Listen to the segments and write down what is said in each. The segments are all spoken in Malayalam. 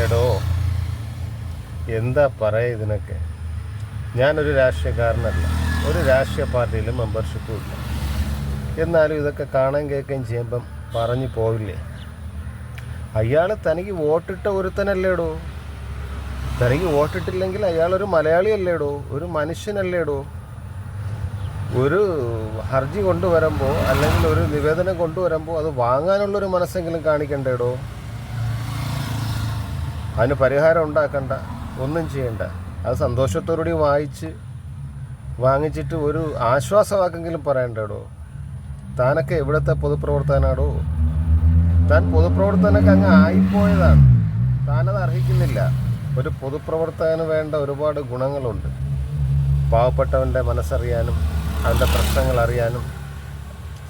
എടോ, എന്താ പറയുക ഇതിനൊക്കെ? ഞാനൊരു രാഷ്ട്രീയക്കാരനല്ല, ഒരു രാഷ്ട്രീയ പാർട്ടിയിലും മെമ്പർഷിപ്പും ഇല്ല. എന്നാലും ഇതൊക്കെ കാണാൻ കേൾക്കുകയും ചെയ്യുമ്പം പറഞ്ഞു പോവില്ലേ? അയാൾ തനിക്ക് വോട്ടിട്ട ഒരുത്തനല്ലേടോ. തനിക്ക് വോട്ടിട്ടില്ലെങ്കിൽ അയാളൊരു മലയാളിയല്ലേടോ, ഒരു മനുഷ്യനല്ലേടോ. ഒരു ഹർജി കൊണ്ടുവരുമ്പോൾ അല്ലെങ്കിൽ ഒരു നിവേദനം കൊണ്ടുവരുമ്പോൾ അത് വാങ്ങാനുള്ളൊരു മനസ്സെങ്കിലും കാണിക്കണ്ടേടോ. അതിന് പരിഹാരം ഉണ്ടാക്കണ്ട, ഒന്നും ചെയ്യണ്ട. അത് സന്തോഷത്തോടുകൂടി വാങ്ങിച്ചിട്ട് ഒരു ആശ്വാസവാക്കെങ്കിലും പറയണ്ടേടോ. താനൊക്കെ എവിടുത്തെ പൊതുപ്രവർത്തകനാടോ? താൻ പൊതുപ്രവർത്തനൊക്കെ അങ്ങ് ആയിപ്പോയതാണ്. താനത് അർഹിക്കുന്നില്ല. ഒരു പൊതുപ്രവർത്തകന് വേണ്ട ഒരുപാട് ഗുണങ്ങളുണ്ട്. പാവപ്പെട്ടവൻ്റെ മനസ്സറിയാനും അവൻ്റെ പ്രശ്നങ്ങൾ അറിയാനും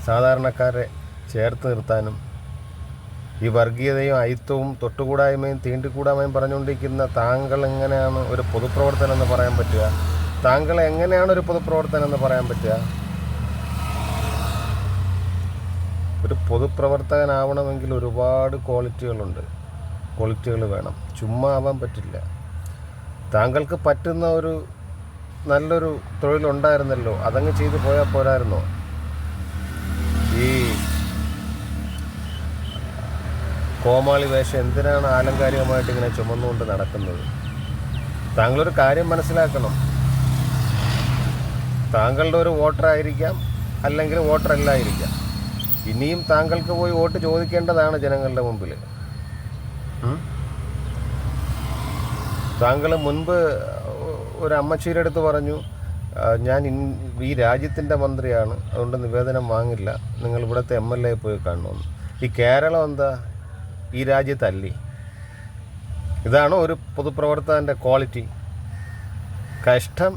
സാധാരണക്കാരെ ചേർത്ത് നിർത്താനും. ഈ വർഗീയതയും അയിത്തവും തൊട്ടുകൂടായ്മയും തീണ്ടിക്കൂടായ്മയും പറഞ്ഞുകൊണ്ടിരിക്കുന്ന താങ്കൾ എങ്ങനെയാണ് ഒരു പൊതുപ്രവർത്തനം എന്ന് പറയാൻ പറ്റുക? താങ്കൾ എങ്ങനെയാണ് ഒരു പൊതുപ്രവർത്തനം എന്ന് പറയാൻ പറ്റുക? ഒരു പൊതുപ്രവർത്തകനാവണമെങ്കിൽ ഒരുപാട് ക്വാളിറ്റികൾ വേണം. ചുമ്മാ ആവാൻ പറ്റില്ല. താങ്കൾക്ക് പറ്റുന്ന ഒരു നല്ലൊരു തൊഴിലുണ്ടായിരുന്നല്ലോ, അതങ്ങ് ചെയ്തു പോയാൽ പോരായിരുന്നോ? ഈ കോമാളി വേഷം എന്തിനാണ് ആലങ്കാരികമായിട്ട് ഇങ്ങനെ ചുമന്നുകൊണ്ട് നടക്കുന്നത്? താങ്കളൊരു കാര്യം മനസ്സിലാക്കണം. താങ്കളുടെ ഒരു വോട്ടറായിരിക്കാം, അല്ലെങ്കിൽ വോട്ടറല്ലായിരിക്കാം. ഇനിയും താങ്കൾക്ക് പോയി വോട്ട് ചോദിക്കേണ്ടതാണ് ജനങ്ങളുടെ മുമ്പിൽ. താങ്കൾ മുൻപ് ഒരു അമ്മച്ചീരുടെ അടുത്ത് പറഞ്ഞു, ഞാൻ ഈ രാജ്യത്തിൻ്റെ മന്ത്രിയാണ്, അതുകൊണ്ട് നിവേദനം വാങ്ങില്ല, നിങ്ങൾ ഇവിടുത്തെ MLA പോയി കാണണമെന്ന്. ഈ കേരളം എന്താ ഈ രാജ്യത്തല്ലേ? ഇതാണോ ഒരു പൊതുപ്രവർത്തകൻ്റെ ക്വാളിറ്റി? കഷ്ടം.